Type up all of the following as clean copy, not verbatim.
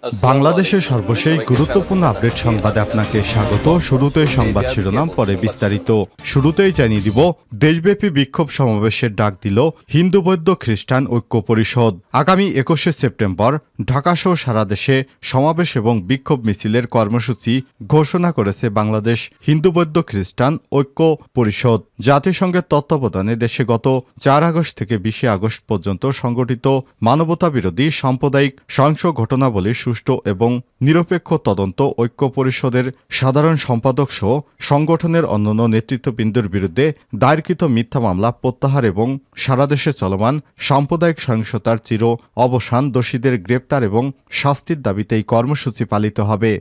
বাংলাদেশের সর্বশেষ গুরুত্বপূর্ণ আপডেট সংবাদে আপনাকে স্বাগত। শুরুতেই সংবাদ শিরোনাম, পরে বিস্তারিত। শুরুতেই জানিয়ে দিব, দেশব্যাপী বিক্ষোভ সমাবেশের ডাক দিল হিন্দু বৌদ্ধ খ্রিস্টান ঐক্য পরিষদ। আগামী ২১শে সেপ্টেম্বর ঢাকাসহ সারা দেশে সমাবেশ এবং বিক্ষোভ মিছিলের কর্মসূচি ঘোষণা করেছে বাংলাদেশ হিন্দু বৌদ্ধ খ্রিস্টান ঐক্য পরিষদ। জাতিসংঘের তত্ত্বাবধানে দেশে গত ৪ আগস্ট থেকে ২০ আগস্ট পর্যন্ত সংগঠিত মানবতাবিরোধী সাম্প্রদায়িক সহিংস ঘটনাবলী সুষ্ঠু এবং নিরপেক্ষ তদন্ত ঐক্য পরিষদের সাধারণ সম্পাদক সহ সংগঠনের অন্যান্য নেতৃত্ববৃন্দের বিরুদ্ধে দায়েরকৃত মিথ্যা মামলা প্রত্যাহার এবং সারা দেশে চলমান সাম্প্রদায়িক সহিংসতার চির অবসান, দোষীদের গ্রেপ্তার এবং শাস্তির দাবিতে এই কর্মসূচি পালিত হবে।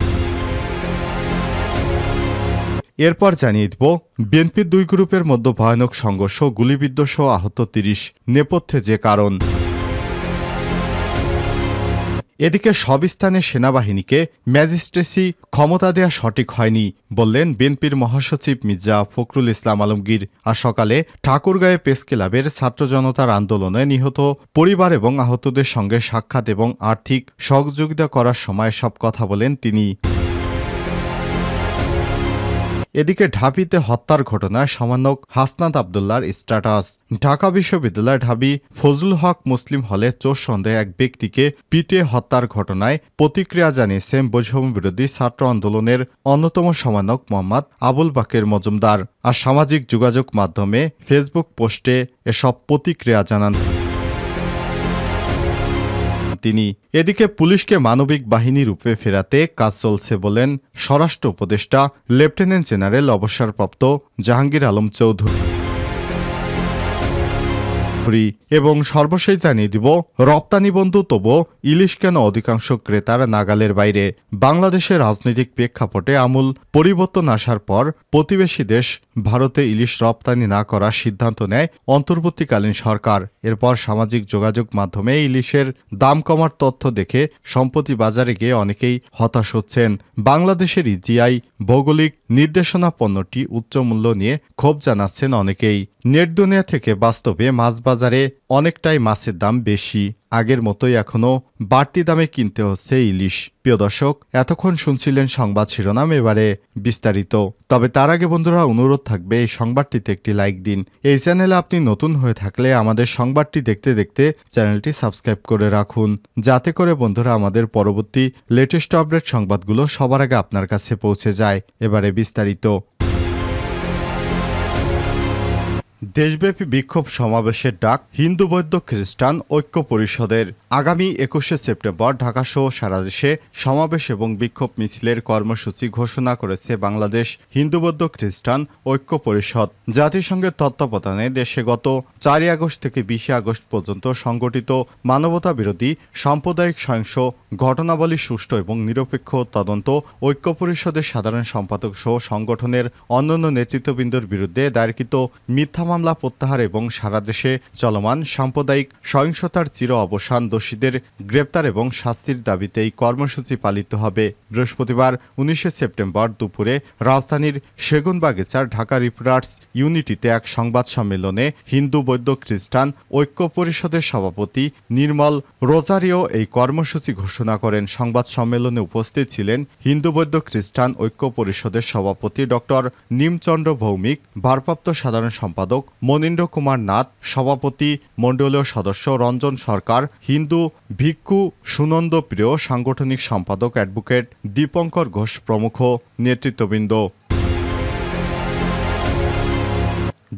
এরপর জানিয়ে দিব, বিএনপির দুই গ্রুপের মধ্যে ভয়ানক সংঘর্ষ, গুলিবিদ্ধ সহ আহত ৩০, নেপথ্যে যে কারণ। এদিকে সব স্থানে সেনাবাহিনীকে ম্যাজিস্ট্রেসি ক্ষমতা দেয়া সঠিক হয়নি বললেন বিএনপির মহাসচিব মির্জা ফখরুল ইসলাম আলমগীর। আর সকালে ঠাকুরগাঁয়ে প্রেস ক্লাবের ছাত্র জনতার আন্দোলনে নিহত পরিবার এবং আহতদের সঙ্গে সাক্ষাৎ এবং আর্থিক সহযোগিতা করার সময় সব কথা বলেন তিনি। এদিকে ঢাবিতে হত্যার ঘটনায় সমন্বয়ক হাসনাত আবদুল্লাহর স্ট্যাটাস। ঢাকা বিশ্ববিদ্যালয় ঢাবি ফজলুল হক মুসলিম হলে চোর সন্দেহে এক ব্যক্তিকে পিটিয়ে হত্যার ঘটনায় প্রতিক্রিয়া জানিয়েছেন বৈষম্যবিরোধী ছাত্র আন্দোলনের অন্যতম সমন্বয়ক মোহাম্মদ আবুল বাকের মজুমদার। আর সামাজিক যোগাযোগ মাধ্যমে ফেসবুক পোস্টে এসব প্রতিক্রিয়া জানান তিনি। এদিকে পুলিশকে মানবিক বাহিনী রূপে ফেরাতে কাজ চলছে বলেন স্বরাষ্ট্র উপদেষ্টা লেফটেন্যান্ট জেনারেল অবসরপ্রাপ্ত জাহাঙ্গীর আলম চৌধুরী। এবং সর্বশেষ জানিয়ে দিব, রপ্তানি বন্ধু তবু ইলিশ কেন অধিকাংশ ক্রেতার নাগালের বাইরে। বাংলাদেশের রাজনৈতিক প্রেক্ষাপটে আমূল পরিবর্তন আসার পর প্রতিবেশী দেশ ভারতে ইলিশ রপ্তানি না করার সিদ্ধান্ত নেয় অন্তর্বর্তীকালীন সরকার। এরপর সামাজিক যোগাযোগ মাধ্যমে ইলিশের দাম কমার তথ্য দেখে সম্প্রতি বাজারে গিয়ে অনেকেই হতাশ হচ্ছেন। বাংলাদেশের জিআই ভৌগোলিক নির্দেশনা পণ্যটি উচ্চ মূল্য নিয়ে ক্ষোভ জানাচ্ছেন অনেকেই। নেট দুনিয়া থেকে বাস্তবে মাছ বাজারে অনেকটাই মাছের দাম বেশি, আগের মতোই এখনও বাড়তি দামে কিনতে হচ্ছে ইলিশ। প্রিয় দর্শক, এতক্ষণ শুনছিলেন সংবাদ শিরোনাম, এবারে বিস্তারিত। তবে তার আগে বন্ধুরা, অনুরোধ থাকবে এই সংবাদটিতে একটি লাইক দিন। এই চ্যানেলে আপনি নতুন হয়ে থাকলে আমাদের সংবাদটি দেখতে দেখতে চ্যানেলটি সাবস্ক্রাইব করে রাখুন, যাতে করে বন্ধুরা আমাদের পরবর্তী লেটেস্ট আপডেট সংবাদগুলো সবার আগে আপনার কাছে পৌঁছে যায়। এবারে বিস্তারিত। দেশব্যাপী বিক্ষোভ সমাবেশের ডাক হিন্দু বৌদ্ধ খ্রিস্টান ঐক্য পরিষদের। আগামী ২১শে সেপ্টেম্বর ঢাকাসহ সারা দেশে সমাবেশ এবং বিক্ষোভ মিছিলের কর্মসূচি ঘোষণা করেছে বাংলাদেশ হিন্দু বৌদ্ধ খ্রিস্টান ঐক্য পরিষদ। জাতিসংঘের তত্ত্বাবধানে দেশে গত ৪ আগস্ট থেকে ২০ আগস্ট পর্যন্ত সংগঠিত মানবতাবিরোধী সাম্প্রদায়িক সহিংস ঘটনাবলী সুষ্ঠু এবং নিরপেক্ষ তদন্ত ঐক্য পরিষদের সাধারণ সম্পাদক সহ সংগঠনের অন্যান্য নেতৃত্ববৃন্দের বিরুদ্ধে দায়েরকৃত মিথ্যা মামলা প্রত্যাহার এবং সারা দেশে চলমান সাম্প্রদায়িক সহিংসতার চির অবসান, দোষীদের গ্রেপ্তার এবং শাস্তির দাবিতে এই কর্মসূচি পালিত হবে। বৃহস্পতিবার ১৯শে সেপ্টেম্বর দুপুরে রাজধানীর সেগুনবাগিচার ঢাকা রিপোর্টার্স ইউনিটিতে এক সংবাদ সম্মেলনে হিন্দু বৌদ্ধ খ্রিস্টান ঐক্য পরিষদের সভাপতি নির্মল রোজারিও এই কর্মসূচি ঘোষণা করেন। সংবাদ সম্মেলনে উপস্থিত ছিলেন হিন্দু বৌদ্ধ খ্রিস্টান ঐক্য পরিষদের সভাপতি ডক্টর নিমচন্দ্র ভৌমিক, ভারপ্রাপ্ত সাধারণ সম্পাদক মনীন্দ্র কুমার নাথ, সভাপতি মণ্ডলীয় সদস্য রঞ্জন সরকার, হিন্দু ভিক্ষু সুনন্দ প্রিয়, সাংগঠনিক সম্পাদক অ্যাডভোকেট দীপঙ্কর ঘোষ প্রমুখ নেতৃত্ববৃন্দ।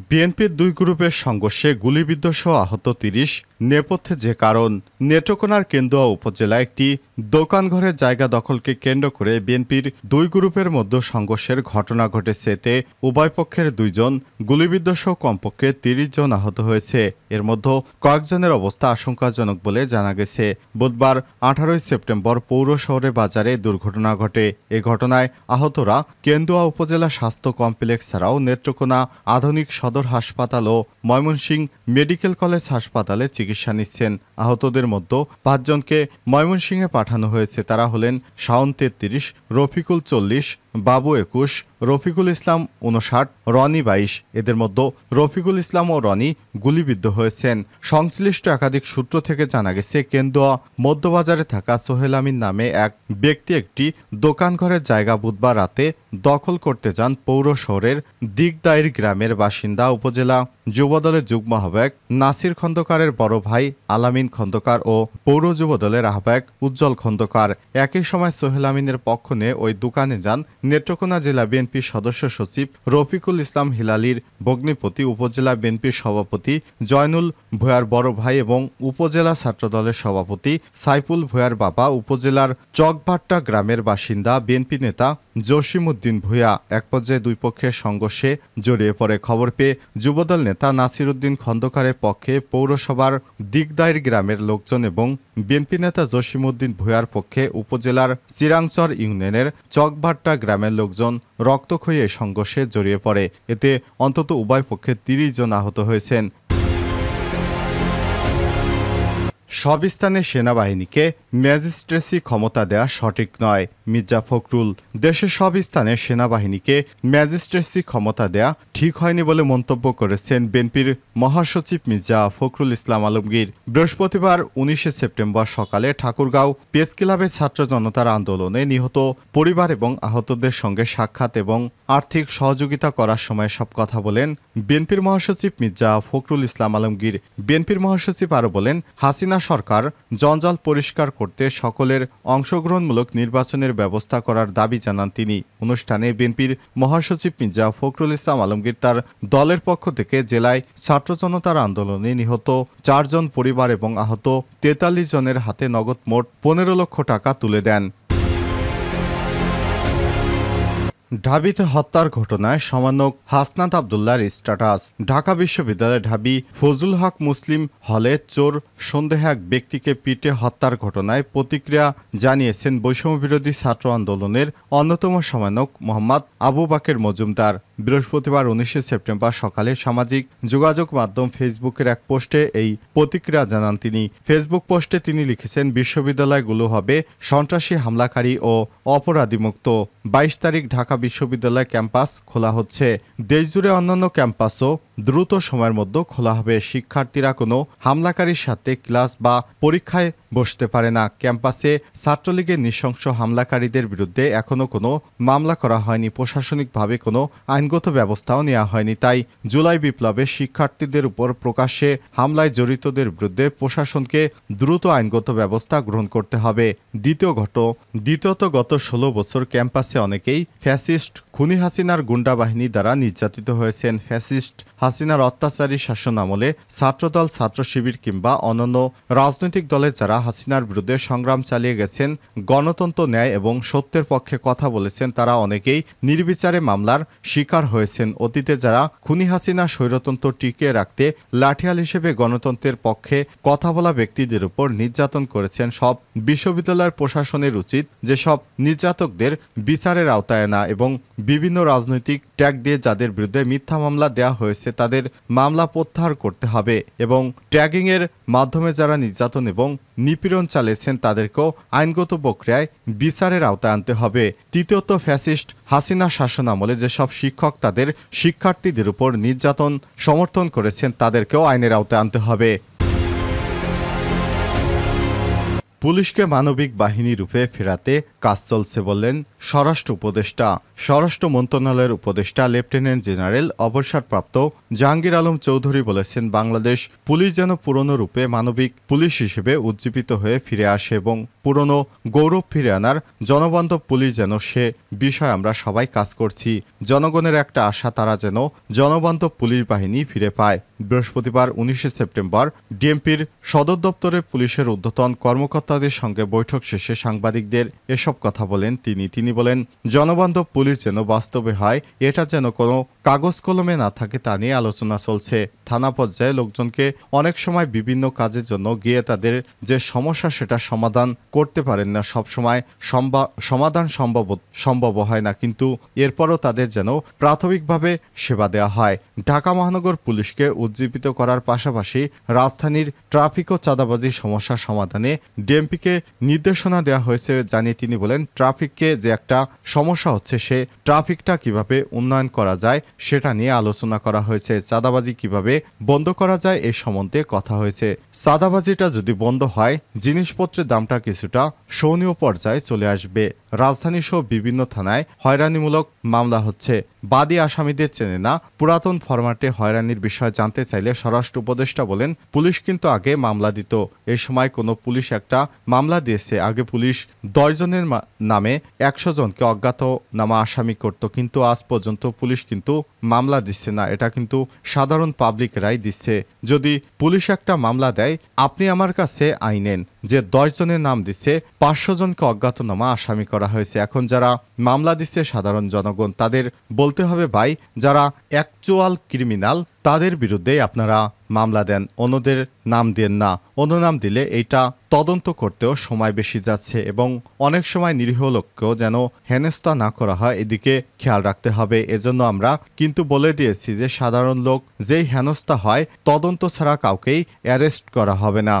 বিএনপির দুই গ্রুপের সংঘর্ষে গুলিবিদ্ধ সহ আহত ৩০, নেপথ্যে যে কারণ। নেত্রকোনার কেন্দুয়া উপজেলায় একটি দোকানঘরের জায়গা দখলকে কেন্দ্র করে বিএনপির দুই গ্রুপের মধ্যে সংঘর্ষের ঘটনা ঘটেছে। এতে উভয় পক্ষের ২ জন গুলিবিদ্ধ সহ কমপক্ষে ৩০ জন আহত হয়েছে। এর মধ্যে কয়েকজনের অবস্থা আশঙ্কাজনক বলে জানা গেছে। বুধবার ১৮ সেপ্টেম্বর পৌর শহরে বাজারে দুর্ঘটনা ঘটে। এ ঘটনায় আহতরা কেন্দুয়া উপজেলা স্বাস্থ্য কমপ্লেক্স ছাড়াও নেত্রকোনা আধুনিক সদর হাসপাতাল ও ময়মনসিংহ মেডিকেল কলেজ হাসপাতালে চিকিৎসা নিচ্ছেন। আহতদের মধ্যে ৫ জনকে ময়মনসিংহে পাঠানো হয়েছে। তারা হলেন শাওন ৩৩, রফিকুল ৪০, বাবু 21, রফিকুল ইসলাম 59, রনি 22। এদের মধ্যে রফিকুল ইসলাম ও রনি গুলিবিদ্ধ হয়েছেন। সংশ্লিষ্ট একাধিক সূত্র থেকে জানা গেছে, কেন্দুয়া মধ্যবাজারে থাকা সোহেল আমিন নামে এক ব্যক্তি একটি দোকানঘরের জায়গা বুধবার রাতে দখল করতে যান পৌর শহরের দিগদাইর গ্রামের বাসিন্দা উপজেলা যুবদলের যুগ্ম আহ্বায়ক নাসির খন্দকারের বড় ভাই আলামিন খন্দকার ও পৌর যুবদলের আহ্বায়ক উজ্জ্বল খন্দকার। একই সময় সোহেল আমিনের পক্ষ নিয়ে ওই দোকানে যান নেত্রকোনা জেলা বিএনপির সদস্য সচিব রফিকুল ইসলাম হিলালির ভগ্নিপতি, উপজেলা বিএনপির সভাপতি জয়নুল ভূঁইয়ার বড় ভাই এবং উপজেলা ছাত্রদলের সভাপতি সাইফুল ভূঁইয়ার বাবা, উপজেলার চকভাট্টা গ্রামের বাসিন্দা বিএনপি নেতা জসিমউদ্দিন ভূঁইয়া। এক পর্যায়ে দুই পক্ষের সংঘর্ষে জড়িয়ে পড়ে। খবর পেয়ে যুবদল নেতা নাসির উদ্দিন খন্দকারের পক্ষে পৌরসভার দিগদাইর গ্রামের লোকজন এবং বিএনপি নেতা জসিমউদ্দিন ভূঁইয়ার পক্ষে উপজেলার চিরাংচর ইউনিয়নের চকভাট্টা গ্রামের লোকজন রক্তক্ষয়ী এই সংঘর্ষে জড়িয়ে পড়ে। এতে অন্তত উভয় পক্ষে 30 জন আহত হয়েছেন। সব স্থানে সেনাবাহিনীকে ম্যাজিস্ট্রেসি ক্ষমতা দেয়া সঠিক নয়, মির্জা ফখরুল। দেশের সব স্থানে সেনাবাহিনীকে ম্যাজিস্ট্রেসি ক্ষমতা দেয়া ঠিক হয়নি বলে মন্তব্য করেছেন বিএনপির মহাসচিব মির্জা ফখরুল ইসলাম আলমগীর। বৃহস্পতিবার 19 সেপ্টেম্বর সকালে ঠাকুরগাঁও প্রেস ক্লাবে ছাত্র জনতার আন্দোলনে নিহত পরিবার এবং আহতদের সঙ্গে সাক্ষাৎ এবং আর্থিক সহযোগিতা করার সময় সব কথা বলেন বিএনপির মহাসচিব মির্জা ফখরুল ইসলাম আলমগীর। বিএনপির মহাসচিব আরও বলেন, হাসিনা সরকার জঞ্জাল পরিষ্কার করতে সকলের অংশগ্রহণমূলক নির্বাচনের ব্যবস্থা করার দাবি জানান তিনি। অনুষ্ঠানে বিএনপির মহাসচিব মির্জা ফখরুল ইসলাম আলমগীর তার দলের পক্ষ থেকে জেলায় ছাত্র জনতার আন্দোলনে নিহত 4 জন পরিবার এবং আহত 43 জনের হাতে নগদ মোট 15 লক্ষ টাকা তুলে দেন। ঢাবিতে হত্যার ঘটনায় সমন্বয়ক হাসনাত আবদুল্লাহর স্ট্যাটাস। ঢাকা বিশ্ববিদ্যালয়ের ঢাবি ফজলুল হক মুসলিম হলে চোর সন্দেহে এক ব্যক্তিকে পিটে হত্যার ঘটনায় প্রতিক্রিয়া জানিয়েছেন বৈষম্যবিরোধী ছাত্র আন্দোলনের অন্যতম সমন্বয়ক মোহাম্মদ আবু বাকের মজুমদার। বৃহস্পতিবার 19 সেপ্টেম্বর সকালে সামাজিক যোগাযোগ মাধ্যম ফেসবুকের এক পোস্টে এই প্রতিক্রিয়া জানান তিনি। ফেসবুক পোস্টে তিনি লিখেছেন, বিশ্ববিদ্যালয়গুলো হবে সন্ত্রাসী, হামলাকারী ও অপরাধীমুক্ত। 22 তারিখ ঢাকা বিশ্ববিদ্যালয় ক্যাম্পাস খোলা হচ্ছে। দেশজুড়ে অন্যান্য ক্যাম্পাসও দ্রুত সময়ের মধ্যে খোলা হবে। শিক্ষার্থীরা কোনো হামলাকারীর সাথে ক্লাস বা পরীক্ষায় বসতে পারে না। ক্যাম্পাসে ছাত্রলীগের নৃশংস হামলাকারীদের বিরুদ্ধে এখনও কোনো মামলা করা হয়নি, প্রশাসনিকভাবে কোনো আইনগত ব্যবস্থাও নেওয়া হয়নি। তাই জুলাই বিপ্লবে শিক্ষার্থীদের উপর প্রকাশ্যে হামলায় জড়িতদের বিরুদ্ধে প্রশাসনকে দ্রুত আইনগত ব্যবস্থা গ্রহণ করতে হবে। দ্বিতীয়ত গত 16 বছর ক্যাম্পাসে অনেকেই ফ্যাসিস্ট খুনি হাসিনার গুন্ডা বাহিনী দ্বারা নির্যাতিত হয়েছেন। ফ্যাসিস্ট হাসিনার অত্যাচারী শাসন আমলে ছাত্রদল, ছাত্র শিবির কিংবা অন্যান্য রাজনৈতিক দলের যারা হাসিনার বিরুদ্ধে সংগ্রাম চালিয়ে গেছেন, গণতন্ত্র, ন্যায় এবং সত্যের পক্ষে কথা বলেছেন, তারা অনেকেই নির্বিচারে মামলার শিকার হয়েছেন। অতীতে যারা খুনি হাসিনা স্বৈরতন্ত্র টিকিয়ে রাখতে লাঠিয়াল হিসেবে গণতন্ত্রের পক্ষে কথা বলা ব্যক্তিদের উপর নির্যাতন করেছেন, সব বিশ্ববিদ্যালয়ের প্রশাসনের উচিত যেসব নির্যাতকদের বিচারের আওতায় আনা এবং বিভিন্ন রাজনৈতিক ট্যাগ দিয়ে যাদের বিরুদ্ধে মিথ্যা মামলা দেওয়া হয়েছে তাদের মামলা প্রত্যাহার করতে হবে এবং ট্যাগিংয়ের মাধ্যমে যারা নির্যাতন এবং নিপীড়ন চালিয়েছেন তাদেরকেও আইনগত প্রক্রিয়ায় বিচারের আওতায় আনতে হবে। তৃতীয়ত, ফ্যাসিস্ট হাসিনা শাসন আমলে যেসব শিক্ষক তাদের শিক্ষার্থীদের উপর নির্যাতন সমর্থন করেছেন তাদেরকেও আইনের আওতায় আনতে হবে। পুলিশকে মানবিক বাহিনী রূপে ফেরাতে কাজ চলছে বললেন স্বরাষ্ট্র উপদেষ্টা। স্বরাষ্ট্র মন্ত্রণালয়ের উপদেষ্টা লেফটেন্যান্ট জেনারেল অবসরপ্রাপ্ত জাহাঙ্গীর আলম চৌধুরী বলেছেন, বাংলাদেশ পুলিশ যেন পুরনো রূপে মানবিক পুলিশ হিসেবে উজ্জীবিত হয়ে ফিরে আসে এবং পুরনো গৌরব ফিরে আনার জনবান্ধব পুলিশ যেন সে বিষয়ে আমরা সবাই কাজ করছি। জনগণের একটা আশা, তারা যেন জনবান্ধব পুলিশ বাহিনী ফিরে পায়। বৃহস্পতিবার 19 সেপ্টেম্বর ডিএমপির সদর দপ্তরে পুলিশের ঊর্ধ্বতন কর্মকর্তাদের সঙ্গে বৈঠক শেষে সাংবাদিকদের এসব কথা বলেন তিনি বলেন, জনবান্ধব পুলিশ যেন বাস্তবে হয়, এটা যেন কোনো কাগজ কলমে না থাকে তা নিয়ে আলোচনা চলছে। থানা পর্যায়ে লোকজনকে অনেক সময় বিভিন্ন কাজের জন্য গিয়ে তাদের যে সমস্যা সেটা সমাধান করতে পারেন না, সবসময় সমাধান সম্ভব হয় না, কিন্তু এরপরও তাদের যেন প্রাথমিকভাবে সেবা দেওয়া হয়। ঢাকা মহানগর পুলিশকে উজ্জীবিত করার পাশাপাশি রাজধানীর ট্রাফিক ও চাঁদাবাজি সমস্যা সমাধানে ডিএমপিকে নির্দেশনা দেওয়া হয়েছে জানিয়ে তিনি বলেন, ট্রাফিককে যে একটা সমস্যা হচ্ছে, সে ট্রাফিকটা কিভাবে উন্নয়ন করা যায় সেটা নিয়ে আলোচনা করা হয়েছে। চাঁদাবাজি কিভাবে বন্ধ করা যায় এ সম্বন্ধে কথা হয়েছে। চাঁদাবাজিটা যদি বন্ধ হয়, জিনিসপত্রের দামটা কিছুটা সহনীয় পর্যায়ে চলে আসবে। রাজধানী সহ বিভিন্ন থানায় হয়রানিমূলক মামলা হচ্ছে। বাদী আসামিদের চেনে না। পুরাতন ফরম্যাটে হয়রানির বিষয় জানতে চাইলে স্বরাষ্ট্র উপদেষ্টা বলেন, পুলিশ কিন্তু আগে মামলা দিত। এ সময় কোনো পুলিশ একটা মামলা দিয়েছে, আগে পুলিশ 10 জনের নামে 100 জনকে অজ্ঞাতনামা আসামি করত, কিন্তু আজ পর্যন্ত পুলিশ কিন্তু মামলা দিচ্ছে না। এটা কিন্তু সাধারণ পাবলিকরাই দিচ্ছে। যদি পুলিশ একটা মামলা দেয়, আপনি আমার কাছে আইনেন যে 10 জনের নাম দিচ্ছে, 500 জনকে অজ্ঞাতনামা আসামি করা হয়েছে। এখন যারা মামলা দিচ্ছে সাধারণ জনগণ, তাদের বলতে হবে, ভাই যারা অ্যাকচুয়াল ক্রিমিনাল তাদের বিরুদ্ধে আপনারা মামলা দেন, অন্যদের নাম দেন না। অন্য নাম দিলে এইটা তদন্ত করতেও সময় বেশি যাচ্ছে এবং অনেক সময় নিরীহ লোককেও যেন হেনস্থা না করা হয়, এদিকে খেয়াল রাখতে হবে। এজন্য আমরা কিন্তু বলে দিয়েছি যে সাধারণ লোক যেই হেনস্থা হয়, তদন্ত ছাড়া কাউকেই অ্যারেস্ট করা হবে না।